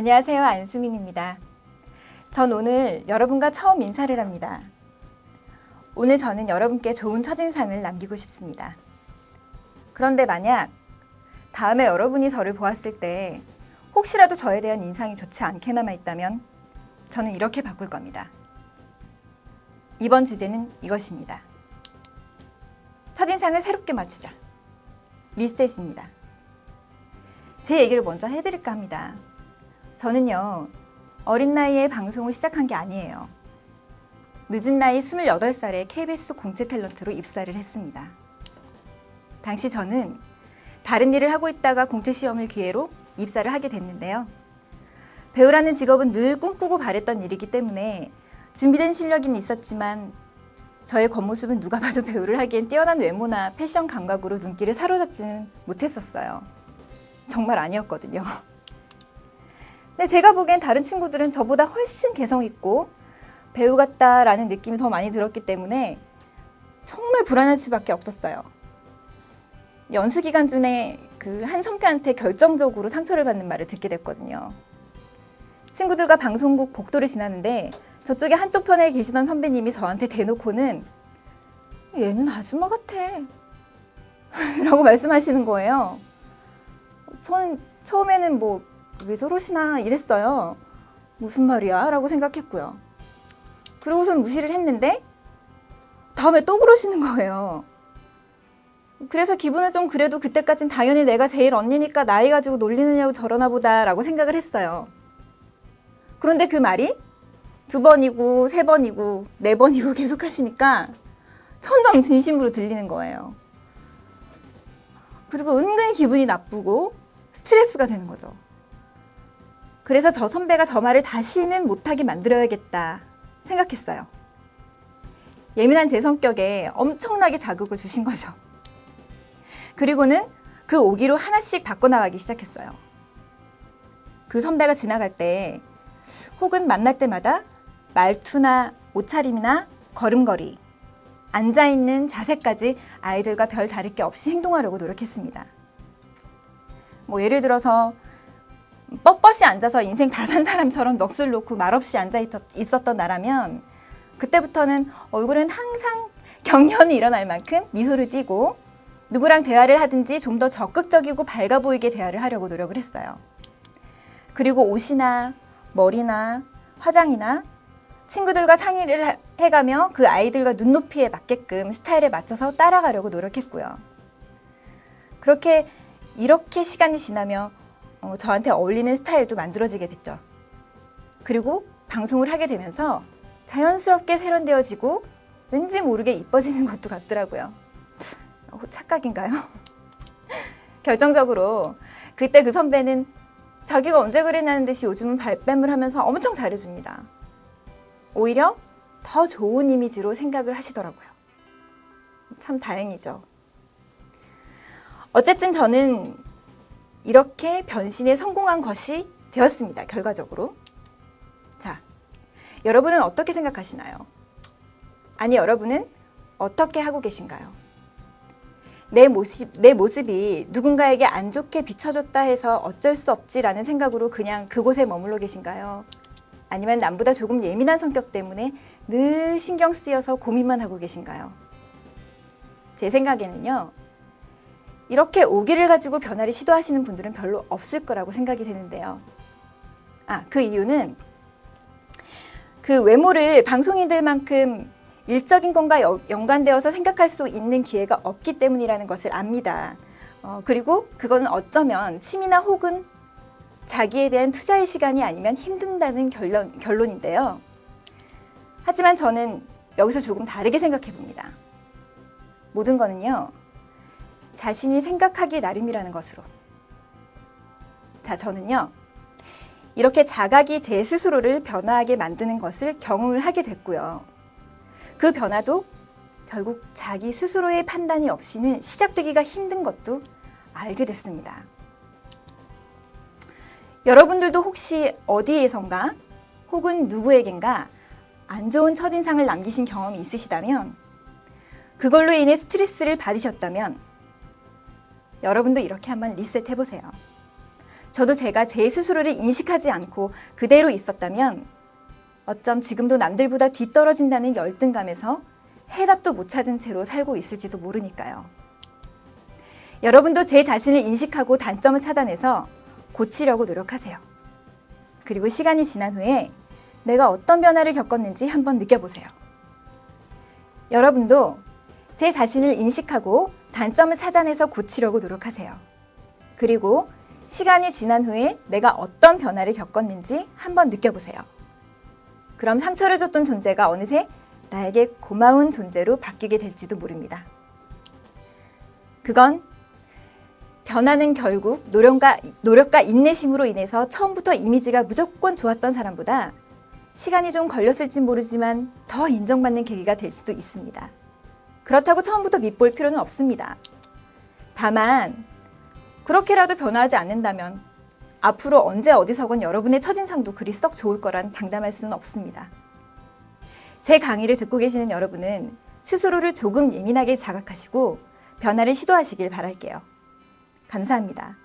안녕하세요. 안수민입니다. 전 오늘 여러분과 처음 인사를 합니다. 오늘 저는 여러분께 좋은 첫인상을 남기고 싶습니다. 그런데 만약 다음에 여러분이 저를 보았을 때 혹시라도 저에 대한 인상이 좋지 않게 남아있다면 저는 이렇게 바꿀 겁니다. 이번 주제는 이것입니다. 첫인상을 새롭게 맞추자. 리셋입니다. 제 얘기를 먼저 해드릴까 합니다. 저는요, 어린 나이에 방송을 시작한 게 아니에요. 늦은 나이 28살에 KBS 공채 탤런트로 입사를 했습니다. 당시 저는 다른 일을 하고 있다가 공채 시험을 기회로 입사를 하게 됐는데요. 배우라는 직업은 늘 꿈꾸고 바랬던 일이기 때문에 준비된 실력은 있었지만 저의 겉모습은 누가 봐도 배우를 하기엔 뛰어난 외모나 패션 감각으로 눈길을 사로잡지는 못했었어요. 정말 아니었거든요. 근데 제가 보기엔 다른 친구들은 저보다 훨씬 개성있고 배우 같다라는 느낌이 더 많이 들었기 때문에 정말 불안할 수밖에 없었어요. 연수 기간 중에 그 한 선배한테 결정적으로 상처를 받는 말을 듣게 됐거든요. 친구들과 방송국 복도를 지나는데 저쪽에 한쪽 편에 계시던 선배님이 저한테 대놓고는 얘는 아줌마 같아 라고 말씀하시는 거예요. 저는 처음에는 왜 저러시나 이랬어요. 무슨 말이야? 라고 생각했고요. 그러고선 무시를 했는데 다음에 또 그러시는 거예요. 그래서 기분은 좀 그래도 그때까진 당연히 내가 제일 언니니까 나이 가지고 놀리느냐고 저러나 보다 라고 생각을 했어요. 그런데 그 말이 2번이고 3번이고 4번이고 계속 하시니까 점점 진심으로 들리는 거예요. 그리고 은근히 기분이 나쁘고 스트레스가 되는 거죠. 그래서 저 선배가 저 말을 다시는 못하게 만들어야겠다 생각했어요. 예민한 제 성격에 엄청나게 자극을 주신 거죠. 그리고는 그 오기로 하나씩 바꿔나가기 시작했어요. 그 선배가 지나갈 때 혹은 만날 때마다 말투나 옷차림이나 걸음걸이, 앉아있는 자세까지 아이들과 별 다를 게 없이 행동하려고 노력했습니다. 예를 들어서 뻣뻣이 앉아서 인생 다 산 사람처럼 넋을 놓고 말없이 앉아 있었던 나라면 그때부터는 얼굴은 항상 경련이 일어날 만큼 미소를 띠고 누구랑 대화를 하든지 좀 더 적극적이고 밝아 보이게 대화를 하려고 노력을 했어요. 그리고 옷이나 머리나 화장이나 친구들과 상의를 해가며 그 아이들과 눈높이에 맞게끔 스타일에 맞춰서 따라가려고 노력했고요. 이렇게 시간이 지나며 저한테 어울리는 스타일도 만들어지게 됐죠. 그리고 방송을 하게 되면서 자연스럽게 세련되어지고 왠지 모르게 이뻐지는 것도 같더라고요. 착각인가요? 결정적으로 그때 그 선배는 자기가 언제 그랬냐는 듯이 요즘은 발뺌을 하면서 엄청 잘해줍니다. 오히려 더 좋은 이미지로 생각을 하시더라고요. 참 다행이죠. 어쨌든 저는 이렇게 변신에 성공한 것이 되었습니다. 결과적으로. 자, 여러분은 어떻게 생각하시나요? 아니, 여러분은 어떻게 하고 계신가요? 내 모습이 누군가에게 안 좋게 비춰졌다 해서 어쩔 수 없지라는 생각으로 그냥 그곳에 머물러 계신가요? 아니면 남보다 조금 예민한 성격 때문에 늘 신경 쓰여서 고민만 하고 계신가요? 제 생각에는요, 이렇게 오기를 가지고 변화를 시도하시는 분들은 별로 없을 거라고 생각이 되는데요. 그 이유는 그 외모를 방송인들만큼 일적인 것과 연관되어서 생각할 수 있는 기회가 없기 때문이라는 것을 압니다. 그리고 그거는 어쩌면 취미나 혹은 자기에 대한 투자의 시간이 아니면 힘든다는 결론인데요. 하지만 저는 여기서 조금 다르게 생각해 봅니다. 모든 거는요, 자신이 생각하기 나름이라는 것으로. 자, 저는요, 이렇게 자각이 제 스스로를 변화하게 만드는 것을 경험을 하게 됐고요. 그 변화도 결국 자기 스스로의 판단이 없이는 시작되기가 힘든 것도 알게 됐습니다. 여러분들도 혹시 어디에선가 혹은 누구에겐가 안 좋은 첫인상을 남기신 경험이 있으시다면, 그걸로 인해 스트레스를 받으셨다면 여러분도 이렇게 한번 리셋해보세요. 저도 제가 제 스스로를 인식하지 않고 그대로 있었다면 어쩜 지금도 남들보다 뒤떨어진다는 열등감에서 해답도 못 찾은 채로 살고 있을지도 모르니까요. 여러분도 제 자신을 인식하고 단점을 찾아내서 고치려고 노력하세요. 그리고 시간이 지난 후에 내가 어떤 변화를 겪었는지 한번 느껴보세요. 여러분도 제 자신을 인식하고 단점을 찾아내서 고치려고 노력하세요. 그리고 시간이 지난 후에 내가 어떤 변화를 겪었는지 한번 느껴보세요. 그럼 상처를 줬던 존재가 어느새 나에게 고마운 존재로 바뀌게 될지도 모릅니다. 그건 변화는 결국 노력과 인내심으로 인해서 처음부터 이미지가 무조건 좋았던 사람보다 시간이 좀 걸렸을진 모르지만 더 인정받는 계기가 될 수도 있습니다. 그렇다고 처음부터 밉볼 필요는 없습니다. 다만 그렇게라도 변화하지 않는다면 앞으로 언제 어디서건 여러분의 첫인상도 그리 썩 좋을 거란 장담할 수는 없습니다. 제 강의를 듣고 계시는 여러분은 스스로를 조금 예민하게 자각하시고 변화를 시도하시길 바랄게요. 감사합니다.